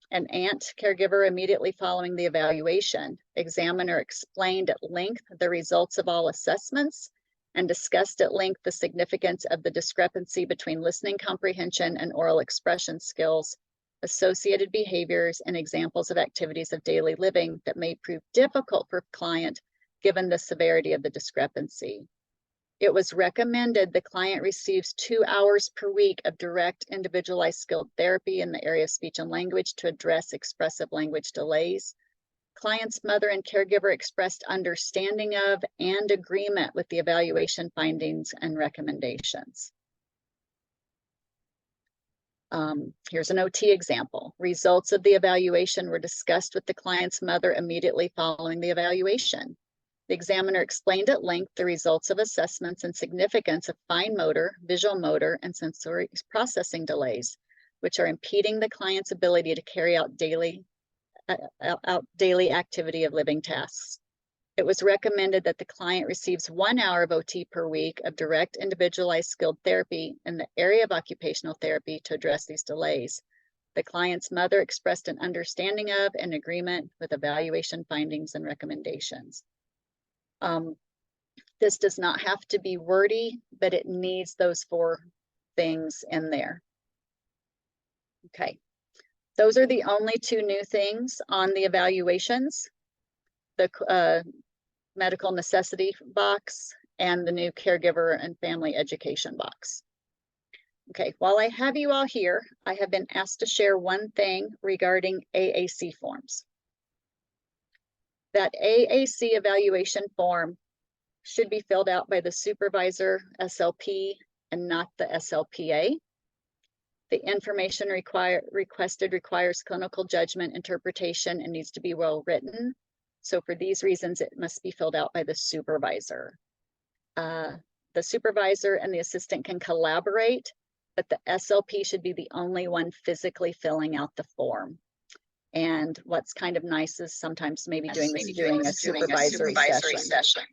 and aunt caregiver immediately following the evaluation. Examiner explained at length the results of all assessments and discussed at length the significance of the discrepancy between listening comprehension and oral expression skills, associated behaviors, and examples of activities of daily living that may prove difficult for client given the severity of the discrepancy. It was recommended the client receives 2 hours per week of direct individualized skilled therapy in the area of speech and language to address expressive language delays. Client's mother and caregiver expressed understanding of and agreement with the evaluation findings and recommendations. Here's an OT example. Results of the evaluation were discussed with the client's mother immediately following the evaluation. The examiner explained at length the results of assessments and significance of fine motor, visual motor, and sensory processing delays, which are impeding the client's ability to carry out daily activity of living tasks. It was recommended that the client receives 1 hour of OT per week of direct individualized skilled therapy in the area of occupational therapy to address these delays. The client's mother expressed an understanding of and agreement with evaluation findings and recommendations. This does not have to be wordy, but it needs those 4 things in there. Okay. Those are the only two new things on the evaluations. The medical necessity box and the new caregiver and family education box. Okay, while I have you all here, I have been asked to share one thing regarding AAC forms. That AAC evaluation form should be filled out by the supervisor SLP and not the SLPA. The information requested requires clinical judgment, interpretation, and needs to be well written. So for these reasons, it must be filled out by the supervisor. The supervisor and the assistant can collaborate, but the SLP should be the only one physically filling out the form. And what's kind of nice is sometimes maybe doing a supervisory session.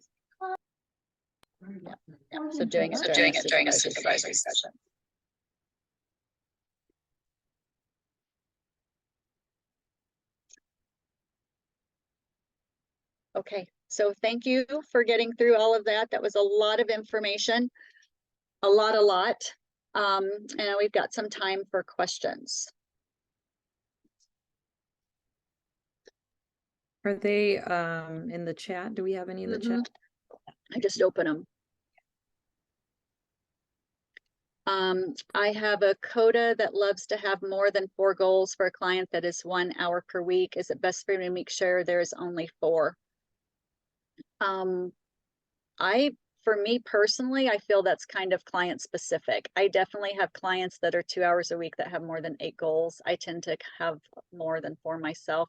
Yeah. So doing it during a supervisory session. Okay, so thank you for getting through all of that. That was a lot of information, a lot. And we've got some time for questions. Are they in the chat? Do we have any in the chat? I just open them. I have a CODA that loves to have more than 4 goals for a client that is 1 hour per week. Is it best for me to make sure there's only 4? For me personally, I feel that's kind of client specific. I definitely have clients that are 2 hours a week that have more than 8 goals. I tend to have more than 4 myself.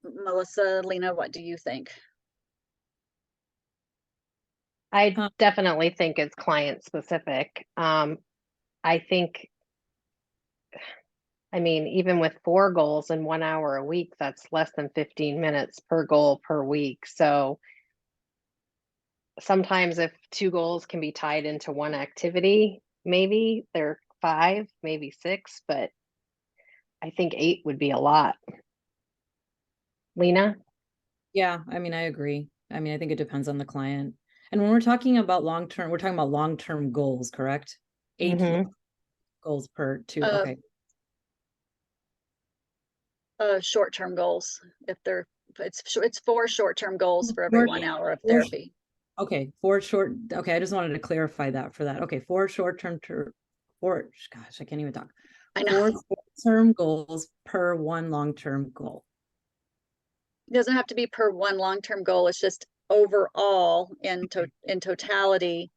Melissa, Lena, what do you think? I definitely think it's client specific. I think, I mean, even with 4 goals in 1 hour a week, that's less than 15 minutes per goal per week. So sometimes if 2 goals can be tied into one activity, maybe they're 5, maybe 6, but I think 8 would be a lot. Lena? Yeah, I mean, I agree. I mean, I think it depends on the client. And when we're talking about long-term, we're talking about long-term goals, correct? 8 goals per 2. Okay. Short-term goals. It's 4 short-term goals for every 1 hour of therapy. Okay, 4 short. Okay, I just wanted to clarify that for that. Okay, 4 short-term gosh, I can't even talk. I know. 4 short-term goals per 1 long-term goal. It doesn't have to be per 1 long-term goal. It's just overall in totality.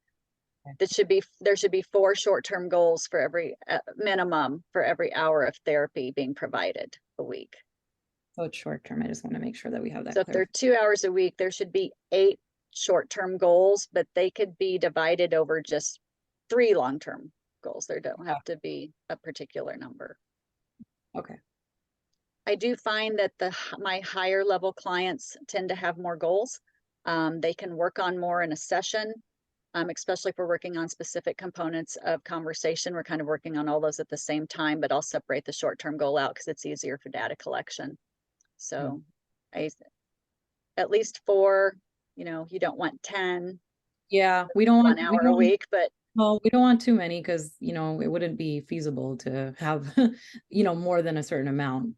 There should be 4 short-term goals for every minimum for every hour of therapy being provided a week. So it's short-term. I just want to make sure that we have that. So if they're 2 hours a week, there should be 8 short-term goals, but they could be divided over just 3 long-term goals. There don't have to be a particular number. Okay. I do find that my higher level clients tend to have more goals. They can work on more in a session, especially if we're working on specific components of conversation. We're kind of working on all those at the same time, but I'll separate the short-term goal out because it's easier for data collection. So at least 4, you don't want 10. Yeah, we don't want 1 hour a week, but well, we don't want too many because, it wouldn't be feasible to have, more than a certain amount,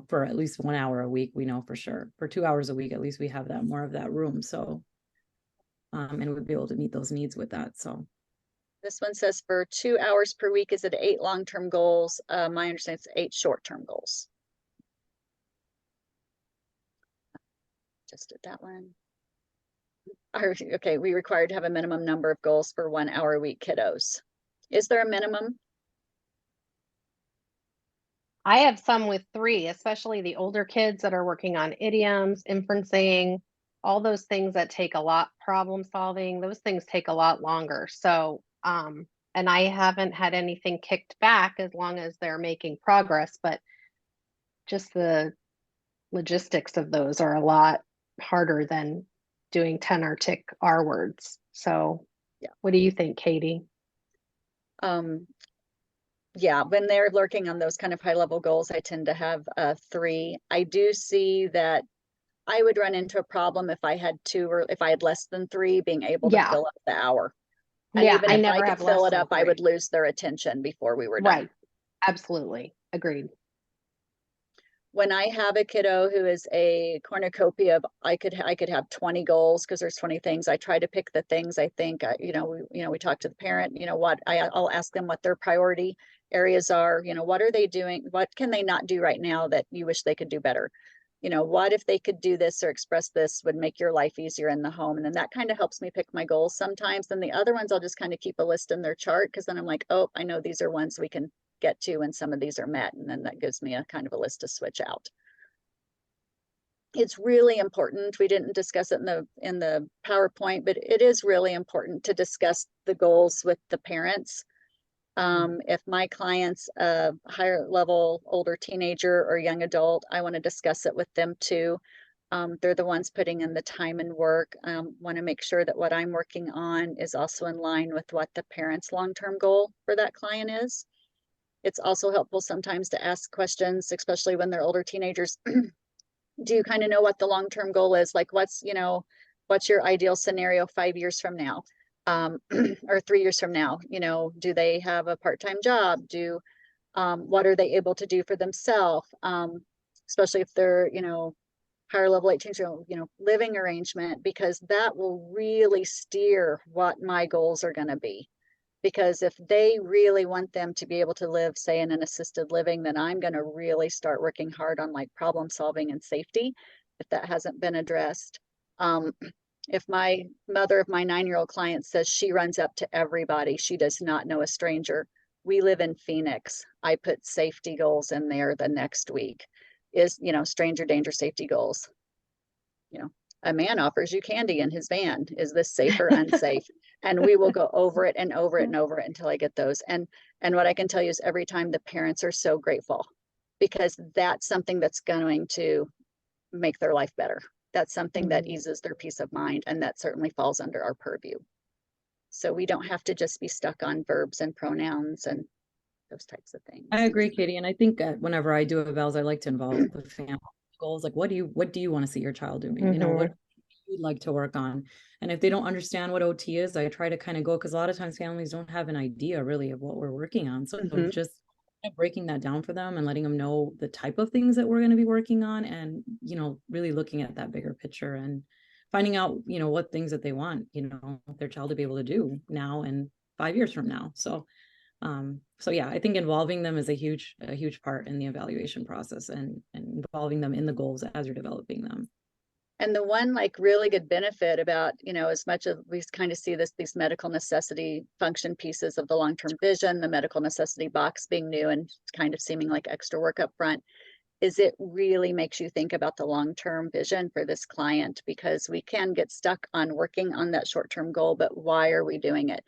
for at least 1 hour a week. We know for sure. For 2 hours a week, at least we have that more of that room. So, and we'd be able to meet those needs with that. So this one says for 2 hours per week, is it 8 long-term goals? My understanding is 8 short-term goals. Just did that one. Okay, we required to have a minimum number of goals for 1 hour a week kiddos. Is there a minimum? I have some with 3, especially the older kids that are working on idioms, inferencing, all those things that take a lot, problem solving, those things take a lot longer. So, and I haven't had anything kicked back as long as they're making progress, but just the logistics of those are a lot harder than doing 10 artic R words. So yeah, what do you think, Katie? Yeah, when they're working on those kind of high level goals, I tend to have 3. I do see that I would run into a problem if I had 2 or if I had less than 3 being able to fill up the hour. And even if I could fill it up, I would lose their attention before we were done. Absolutely. Agreed. When I have a kiddo who is a cornucopia of, I could have 20 goals because there's 20 things. I try to pick the things I think, we talk to the parent, I'll ask them what their priority areas are, what are they doing? What can they not do right now that you wish they could do better? What if they could do this or express this would make your life easier in the home? And then that kind of helps me pick my goals sometimes. Then the other ones, I'll just kind of keep a list in their chart because then I'm like, oh, I know these are ones we can get to when some of these are met. And then that gives me a kind of a list to switch out. It's really important. We didn't discuss it in the PowerPoint, but it is really important to discuss the goals with the parents. If my client's a higher level, older teenager or young adult, I want to discuss it with them too. They're the ones putting in the time and work. Want to make sure that what I'm working on is also in line with what the parent's long-term goal for that client is. It's also helpful sometimes to ask questions, especially when they're older teenagers. Do you kind of know what the long-term goal is? Like what's your ideal scenario 5 years from now? Or 3 years from now, do they have a part-time job? What are they able to do for themselves? Especially if they're, higher level 18, living arrangement, because that will really steer what my goals are going to be. Because if they really want them to be able to live, say, in an assisted living, then I'm going to really start working hard on like problem solving and safety, if that hasn't been addressed. If my mother of my 9-year-old client says she runs up to everybody, she does not know a stranger. We live in Phoenix. I put safety goals in there the next week is, stranger danger safety goals. A man offers you candy in his van. Is this safe or unsafe? And we will go over it and over it and over it until I get those. And what I can tell you is every time the parents are so grateful because that's something that's going to make their life better. That's something that eases their peace of mind. And that certainly falls under our purview. So we don't have to just be stuck on verbs and pronouns and those types of things. I agree, Katie. And I think whenever I do evals, I like to involve the family goals. Like, what do you want to see your child doing? What you'd like to work on. And if they don't understand what OT is, I try to kind of go, because a lot of times families don't have an idea really of what we're working on. So just breaking that down for them and letting them know the type of things that we're going to be working on and, really looking at that bigger picture and finding out, what things that they want, their child to be able to do now and 5 years from now. So yeah, I think involving them is a huge part in the evaluation process and involving them in the goals as you're developing them. And the one like really good benefit about, as much as we kind of see these medical necessity function pieces of the long-term vision, the medical necessity box being new and kind of seeming like extra work up front, is it really makes you think about the long-term vision for this client, because we can get stuck on working on that short-term goal, but why are we doing it?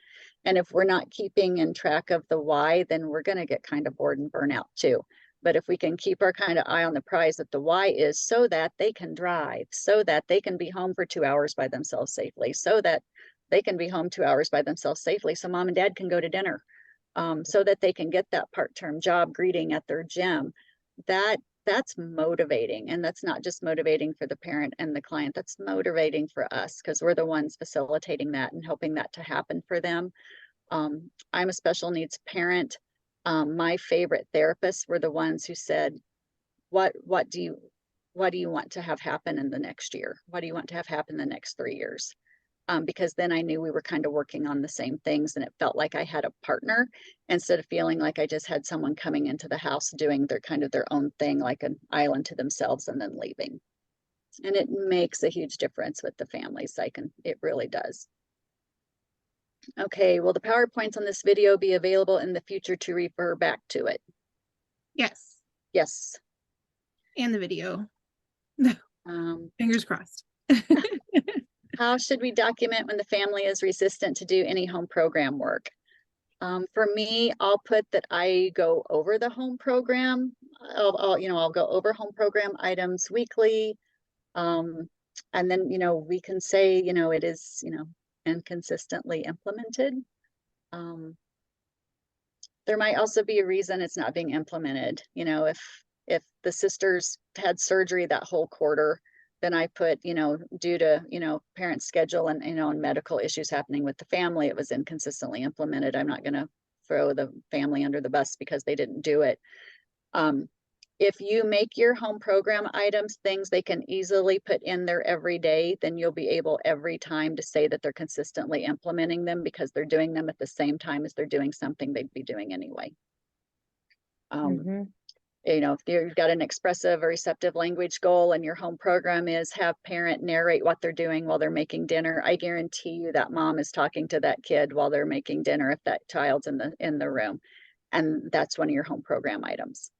And if we're not keeping in track of the why, then we're going to get kind of bored and burn out too. But if we can keep our kind of eye on the prize that the why is so that they can drive, so that they can be home for 2 hours by themselves safely, so that they can be home 2 hours by themselves safely, so mom and dad can go to dinner, so that they can get that part-time job greeting at their gym. That's motivating. And that's not just motivating for the parent and the client, that's motivating for us because we're the ones facilitating that and helping that to happen for them. I'm a special needs parent. My favorite therapists were the ones who said, what do you want to have happen in the next year? What do you want to have happen in the next 3 years? Because then I knew we were kind of working on the same things and it felt like I had a partner instead of feeling like I just had someone coming into the house doing their own thing, like an island to themselves and then leaving. And it makes a huge difference with the families. It really does. Okay, will the PowerPoints on this video be available in the future to refer back to it? Yes. Yes. And the video. Fingers crossed. How should we document when the family is resistant to do any home program work? For me, I'll put that I go over the home program. I'll go over home program items weekly. And then, we can say, it is, inconsistently implemented. There might also be a reason it's not being implemented. If the sisters had surgery that whole quarter, then I put, due to, parent schedule and, and medical issues happening with the family, it was inconsistently implemented. I'm not going to throw the family under the bus because they didn't do it. If you make your home program items things they can easily put in there every day, then you'll be able every time to say that they're consistently implementing them because they're doing them at the same time as they're doing something they'd be doing anyway. You know, if you've got an expressive or receptive language goal and your home program is have parent narrate what they're doing while they're making dinner, I guarantee you that mom is talking to that kid while they're making dinner if that child's in the room. And that's one of your home program items.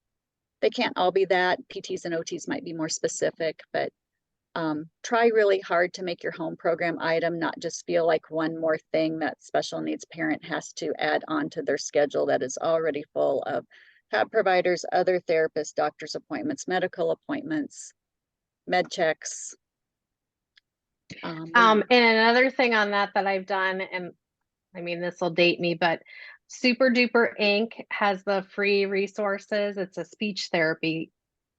They can't all be that. PTs and OTs might be more specific, but try really hard to make your home program item not just feel like one more thing that special needs parent has to add on to their schedule that is already full of PAP providers, other therapists, doctor's appointments, medical appointments, med checks. And another thing on that I've done, and I mean, this will date me, but Super Duper Inc. has the free resources. It's a speech therapy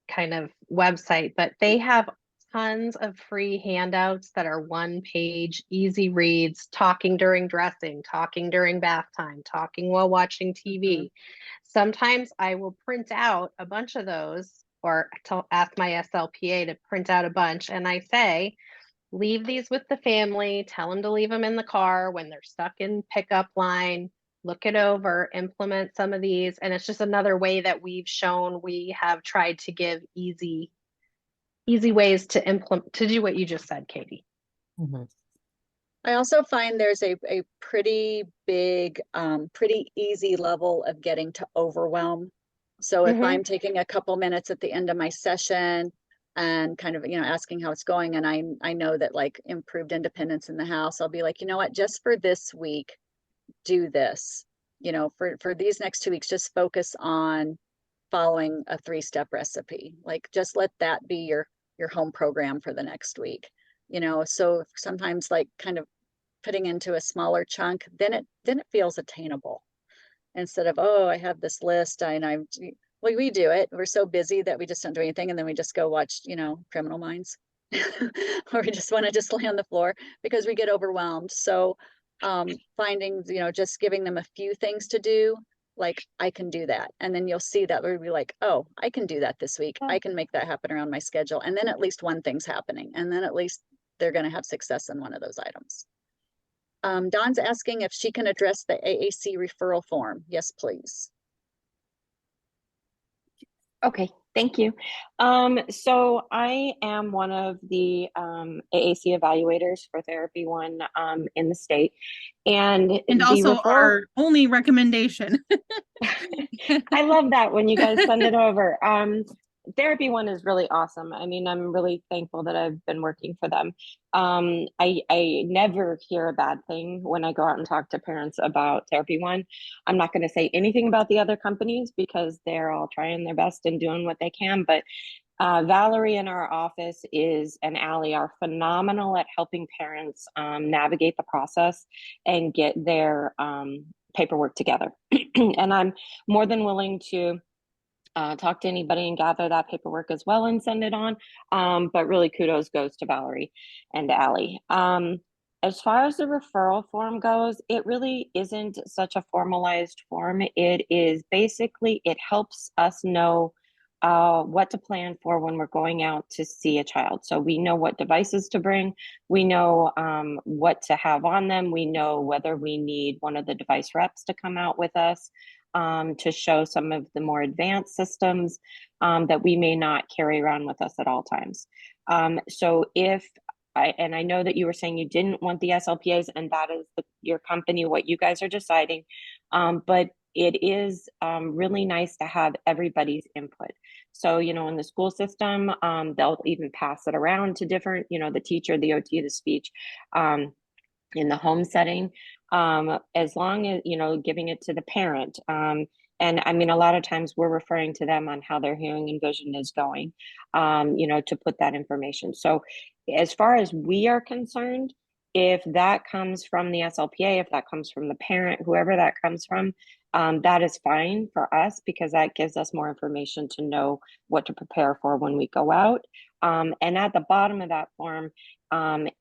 kind of website, but they have tons of free handouts that are 1-page, easy reads, talking during dressing, talking during bath time, talking while watching TV. Sometimes I will print out a bunch of those or ask my SLPA to print out a bunch. And I say, leave these with the family, tell them to leave them in the car when they're stuck in pickup line, look it over, implement some of these. And it's just another way that we've shown we have tried to give easy ways to implement, to do what you just said, Katie. I also find there's a pretty big, pretty easy level of getting to overwhelm. So if I'm taking a couple minutes at the end of my session and kind of, you know, asking how it's going, and I know that like improved independence in the house, I'll be like, you know what, just for this week, do this, you know, for these next 2 weeks, just focus on following a 3-step recipe. Like just let that be your home program for the next week, you know. So sometimes like kind of putting into a smaller chunk, then it feels attainable instead of, oh, I have this list well, we do it. We're so busy that we just don't do anything. And then we just go watch, you know, Criminal Minds or we just want to just lay on the floor because we get overwhelmed. So finding, you know, just giving them a few things to do, like I can do that. And then you'll see that we'll be like, oh, I can do that this week. I can make that happen around my schedule. And then at least one thing's happening. And then at least they're going to have success in one of those items. Dawn's asking if she can address the AAC referral form. Yes, please. Okay, thank you. So I am one of the AAC evaluators for Therapy One in the state, and also our only recommendation. I love that when you guys send it over. Therapy One is really awesome. I mean, I'm really thankful that I've been working for them. I never hear a bad thing when I go out and talk to parents about Therapy One. I'm not going to say anything about the other companies because they're all trying their best and doing what they can. But Valerie in our office and Allie are phenomenal at helping parents navigate the process and get their paperwork together. And I'm more than willing to talk to anybody and gather that paperwork as well and send it on. But really kudos goes to Valerie and Allie. As far as the referral form goes, it really isn't such a formalized form. It is basically, it helps us know what to plan for when we're going out to see a child. So we know what devices to bring. We know what to have on them. We know whether we need one of the device reps to come out with us to show some of the more advanced systems that we may not carry around with us at all times. So I know that you were saying you didn't want the SLPAs, and that is your company, what you guys are deciding. But it is really nice to have everybody's input. So, you know, in the school system, they'll even pass it around to different, you know, the teacher, the OT, the speech. In the home setting, as long as, you know, giving it to the parent. And I mean, a lot of times we're referring to them on how their hearing and vision is going, you know, to put that information. So as far as we are concerned, if that comes from the SLPA, if that comes from the parent, whoever that comes from, that is fine for us because that gives us more information to know what to prepare for when we go out. And at the bottom of that form,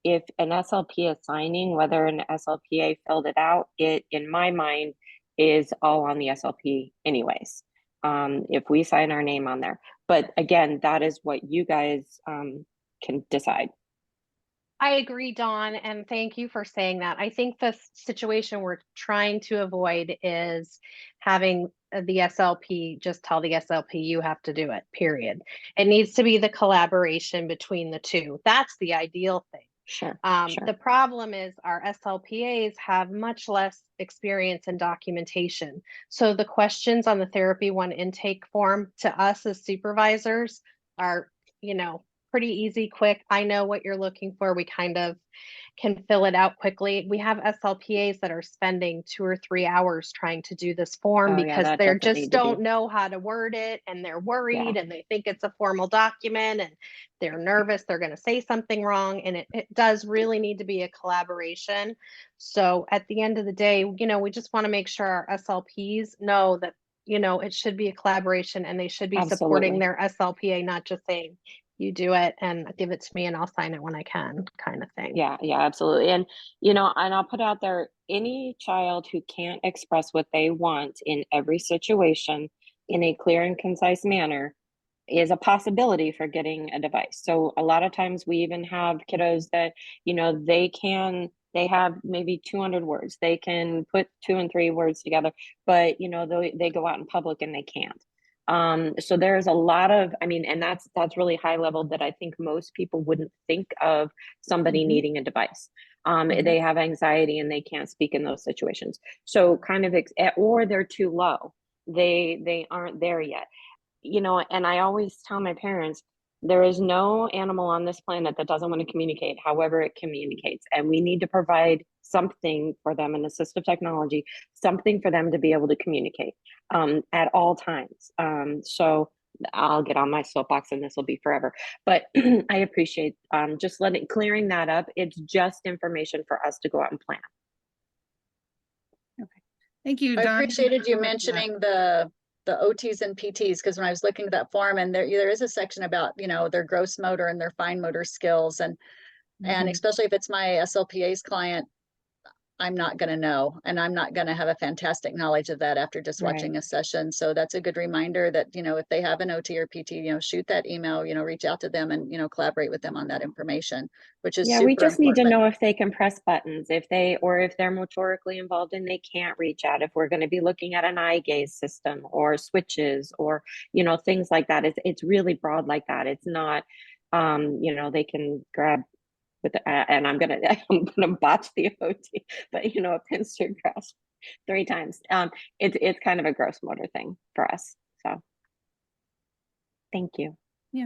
if an SLPA is signing, whether an SLPA filled it out, it, in my mind, is all on the SLP anyways. If we sign our name on there, but again, that is what you guys can decide. I agree, Dawn, and thank you for saying that. I think the situation we're trying to avoid is having the SLP just tell the SLP you have to do it, period. It needs to be the collaboration between the two. That's the ideal thing. Sure. The problem is our SLPAs have much less experience in documentation. So the questions on the Therapy One intake form to us as supervisors are, you know, pretty easy, quick. I know what you're looking for. We kind of can fill it out quickly. We have SLPAs that are spending 2 or 3 hours trying to do this form because they just don't know how to word it, and they're worried and they think it's a formal document and they're nervous they're going to say something wrong. And it does really need to be a collaboration. So at the end of the day, you know, we just want to make sure our SLPs know that, you know, it should be a collaboration and they should be supporting their SLPA, not just saying, you do it and give it to me and I'll sign it when I can, kind of thing. Yeah, absolutely. And, you know, and I'll put out there, any child who can't express what they want in every situation in a clear and concise manner is a possibility for getting a device. So a lot of times we even have kiddos that, you know, they have maybe 200 words. They can put 2 and 3 words together, but, you know, they go out in public and they can't. So there's a lot of, I mean, and that's really high level that I think most people wouldn't think of somebody needing a device. They have anxiety and they can't speak in those situations. So kind of, or they're too low. They aren't there yet, you know, and I always tell my parents, there is no animal on this planet that doesn't want to communicate, however it communicates. And we need to provide something for them, an assistive technology, something for them to be able to communicate at all times. So I'll get on my soapbox and this will be forever. But I appreciate just clearing that up. It's just information for us to go out and plan. Okay. Thank you, I Dawn. appreciated you mentioning the OTs and PTs, because when I was looking at that form, and there is a section about, you know, their gross motor and their fine motor skills, and especially if it's my SLPA's client, I'm not going to know, and I'm not going to have a fantastic knowledge of that after just watching a session. So that's a good reminder that, you know, if they have an OT or PT, you know, shoot that email, you know, reach out to them and, you know, collaborate with them on that information, which is super we just important. need to know if they can press buttons, if they're motorically involved and they can't reach out, if we're going to be looking at an eye gaze system or switches or, you know, things like that. It's really broad like that. It's not, you know, they can grab with and I'm gonna botch the OT, but you know, a pincer grasp 3 times. It's kind of a gross motor thing for us. So thank you.